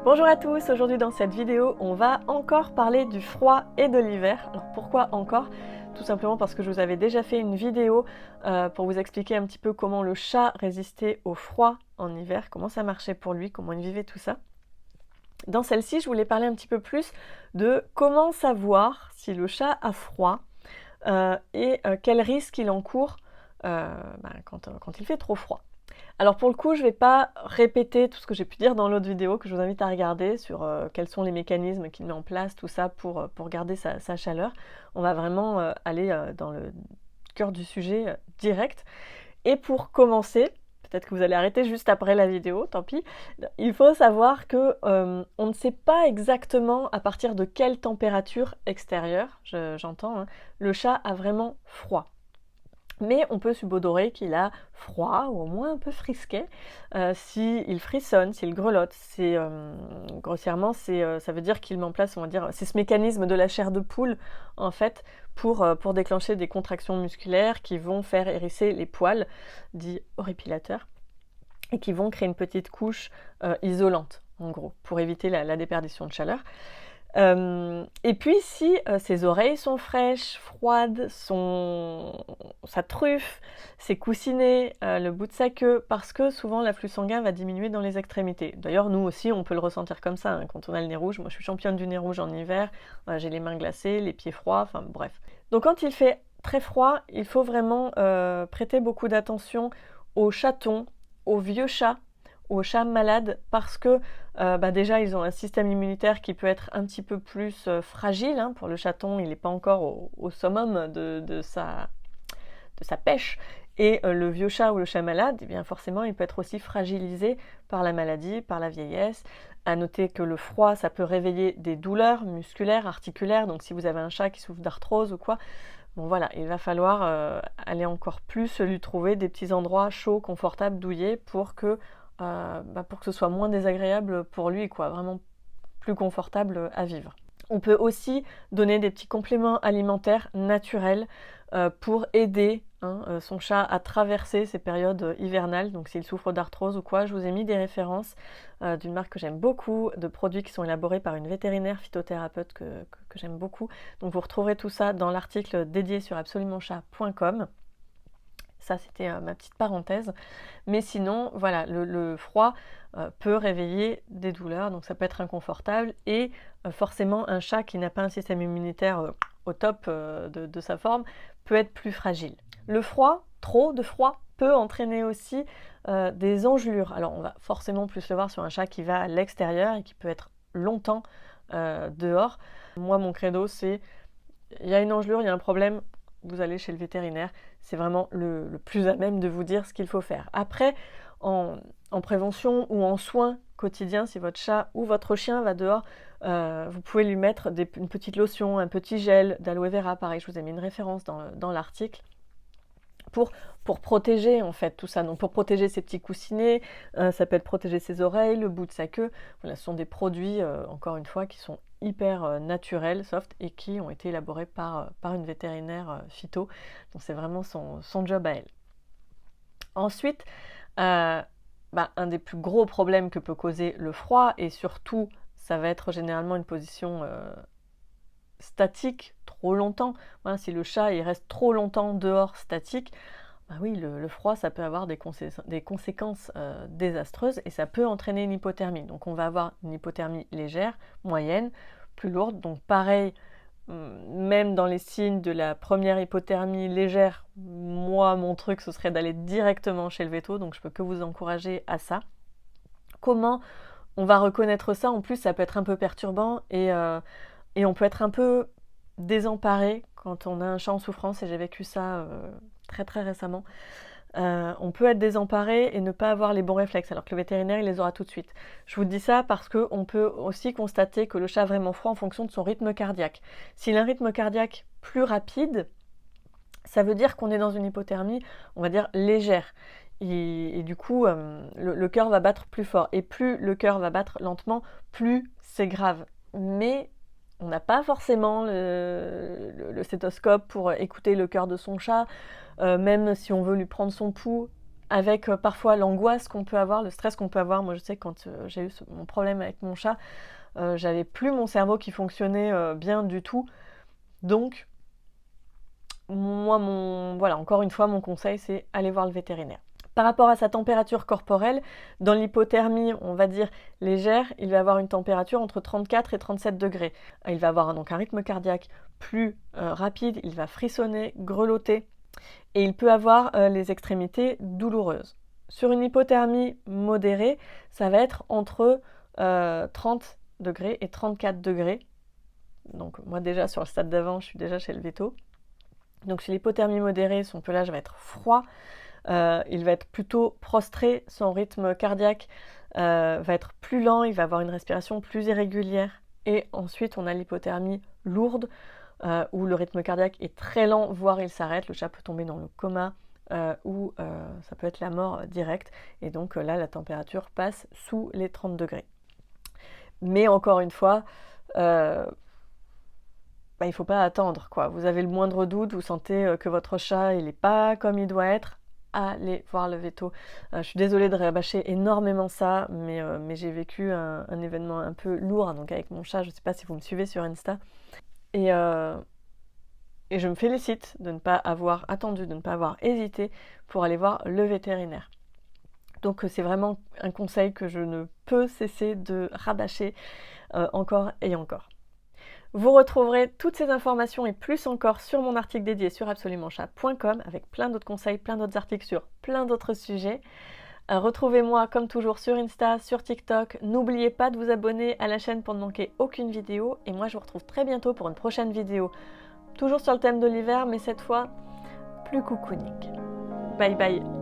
Bonjour à tous, aujourd'hui dans cette vidéo on va encore parler du froid et de l'hiver. Alors pourquoi encore? Tout simplement parce que je vous avais déjà fait une vidéo pour vous expliquer un petit peu comment le chat résistait au froid en hiver, comment ça marchait pour lui, comment il vivait tout ça. Dans celle-ci je voulais parler un petit peu plus de comment savoir si le chat a froid et quel risque il encourt quand il fait trop froid. Alors pour le coup, je ne vais pas répéter tout ce que j'ai pu dire dans l'autre vidéo que je vous invite à regarder sur quels sont les mécanismes qu'il met en place, tout ça pour garder sa chaleur. On va vraiment aller dans le cœur du sujet direct. Et pour commencer, peut-être que vous allez arrêter juste après la vidéo, tant pis, il faut savoir que on ne sait pas exactement à partir de quelle température extérieure, j'entends, hein, le chat a vraiment froid. Mais on peut subodorer qu'il a froid ou au moins un peu frisquet s'il frissonne, s'il grelotte. Grossièrement, ça veut dire qu'il met en place, on va dire, c'est ce mécanisme de la chair de poule en fait pour déclencher des contractions musculaires qui vont faire hérisser les poils, dits horripilateurs, et qui vont créer une petite couche isolante, en gros, pour éviter la déperdition de chaleur. Et puis si ses oreilles sont fraîches, froides, sa truffe, ses coussinets, le bout de sa queue, parce que souvent l'afflux sanguin va diminuer dans les extrémités. D'ailleurs nous aussi on peut le ressentir comme ça, hein, quand on a le nez rouge. Moi je suis championne du nez rouge en hiver, j'ai les mains glacées, les pieds froids, enfin bref. Donc quand il fait très froid, il faut vraiment prêter beaucoup d'attention aux chatons, aux vieux chats, aux chats malades, parce que déjà ils ont un système immunitaire qui peut être un petit peu plus fragile, hein. Pour le chaton, il n'est pas encore au summum de sa pêche, et le vieux chat ou le chat malade, eh bien forcément il peut être aussi fragilisé par la maladie, par la vieillesse. À noter que le froid, ça peut réveiller des douleurs musculaires, articulaires, donc si vous avez un chat qui souffre d'arthrose ou quoi, bon voilà, il va falloir aller encore plus lui trouver des petits endroits chauds, confortables, douillets pour que ce soit moins désagréable pour lui, quoi, vraiment plus confortable à vivre. On peut aussi donner des petits compléments alimentaires naturels pour aider son chat à traverser ces périodes hivernales. Donc s'il souffre d'arthrose ou quoi, je vous ai mis des références d'une marque que j'aime beaucoup, de produits qui sont élaborés par une vétérinaire phytothérapeute que j'aime beaucoup. Donc vous retrouverez tout ça dans l'article dédié sur absolumentchat.com. Ça, c'était ma petite parenthèse. Mais sinon, voilà, le froid peut réveiller des douleurs, donc ça peut être inconfortable. Et forcément, un chat qui n'a pas un système immunitaire au top de sa forme peut être plus fragile. Le froid, trop de froid, peut entraîner aussi des engelures. Alors, on va forcément plus le voir sur un chat qui va à l'extérieur et qui peut être longtemps dehors. Moi, mon credo, c'est il y a une engelure, il y a un problème, vous allez chez le vétérinaire, c'est vraiment le plus à même de vous dire ce qu'il faut faire. Après, en prévention ou en soins quotidiens, si votre chat ou votre chien va dehors, vous pouvez lui mettre une petite lotion, un petit gel d'aloe vera, pareil, je vous ai mis une référence dans l'article, pour protéger en fait tout ça. Donc pour protéger ses petits coussinets, ça peut être protéger ses oreilles, le bout de sa queue. Voilà, ce sont des produits, encore une fois, qui sont hyper naturels, soft, et qui ont été élaborés par une vétérinaire phyto. Donc c'est vraiment son job à elle. Ensuite, un des plus gros problèmes que peut causer le froid, et surtout ça va être généralement une position statique trop longtemps. Voilà, si le chat il reste trop longtemps dehors statique, oui, le froid, ça peut avoir des conséquences désastreuses, et ça peut entraîner une hypothermie. Donc on va avoir une hypothermie légère, moyenne, plus lourde. Donc pareil, même dans les signes de la première hypothermie légère, moi, mon truc, ce serait d'aller directement chez le véto. Donc je peux que vous encourager à ça. Comment on va reconnaître ça? En plus, ça peut être un peu perturbant, et on peut être un peu désemparé quand on a un chat en souffrance, et j'ai vécu ça très très récemment. On peut être désemparé et ne pas avoir les bons réflexes, alors que le vétérinaire il les aura tout de suite. Je vous dis ça parce qu'on peut aussi constater que le chat a vraiment froid en fonction de son rythme cardiaque. S'il a un rythme cardiaque plus rapide, ça veut dire qu'on est dans une hypothermie, on va dire légère. Et du coup, le cœur va battre plus fort. Et plus le cœur va battre lentement, plus c'est grave. Mais on n'a pas forcément le stéthoscope pour écouter le cœur de son chat. Même si on veut lui prendre son pouls, avec parfois l'angoisse qu'on peut avoir, le stress qu'on peut avoir. Moi je sais que quand j'ai eu mon problème avec mon chat, j'avais plus mon cerveau qui fonctionnait bien du tout. Donc moi, voilà, encore une fois, mon conseil, c'est aller voir le vétérinaire. Par rapport à sa température corporelle, dans l'hypothermie, on va dire légère, il va avoir une température entre 34 et 37 degrés. Il va avoir donc un rythme cardiaque plus rapide, il va frissonner, grelotter, et il peut avoir les extrémités douloureuses. Sur une hypothermie modérée, ça va être entre 30 degrés et 34 degrés. Donc moi déjà sur le stade d'avant, je suis déjà chez le véto. Donc chez l'hypothermie modérée, son pelage va être froid, il va être plutôt prostré, son rythme cardiaque va être plus lent, il va avoir une respiration plus irrégulière. Et ensuite, on a l'hypothermie lourde, où le rythme cardiaque est très lent, voire il s'arrête, le chat peut tomber dans le coma, ou ça peut être la mort directe. Et donc là, la température passe sous les 30 degrés. Mais encore une fois, il ne faut pas attendre, quoi. Vous avez le moindre doute, vous sentez que votre chat il n'est pas comme il doit être, allez voir le véto. Je suis désolée de rabâcher énormément ça, mais j'ai vécu un événement un peu lourd donc avec mon chat. Je ne sais pas si vous me suivez sur Insta. Et je me félicite de ne pas avoir attendu, de ne pas avoir hésité pour aller voir le vétérinaire. Donc c'est vraiment un conseil que je ne peux cesser de rabâcher encore et encore. Vous retrouverez toutes ces informations et plus encore sur mon article dédié sur absolumentchat.com avec plein d'autres conseils, plein d'autres articles sur plein d'autres sujets. Retrouvez-moi comme toujours sur Insta, sur TikTok. N'oubliez pas de vous abonner à la chaîne pour ne manquer aucune vidéo. Et moi je vous retrouve très bientôt pour une prochaine vidéo. Toujours sur le thème de l'hiver, mais cette fois plus cocooning. Bye bye.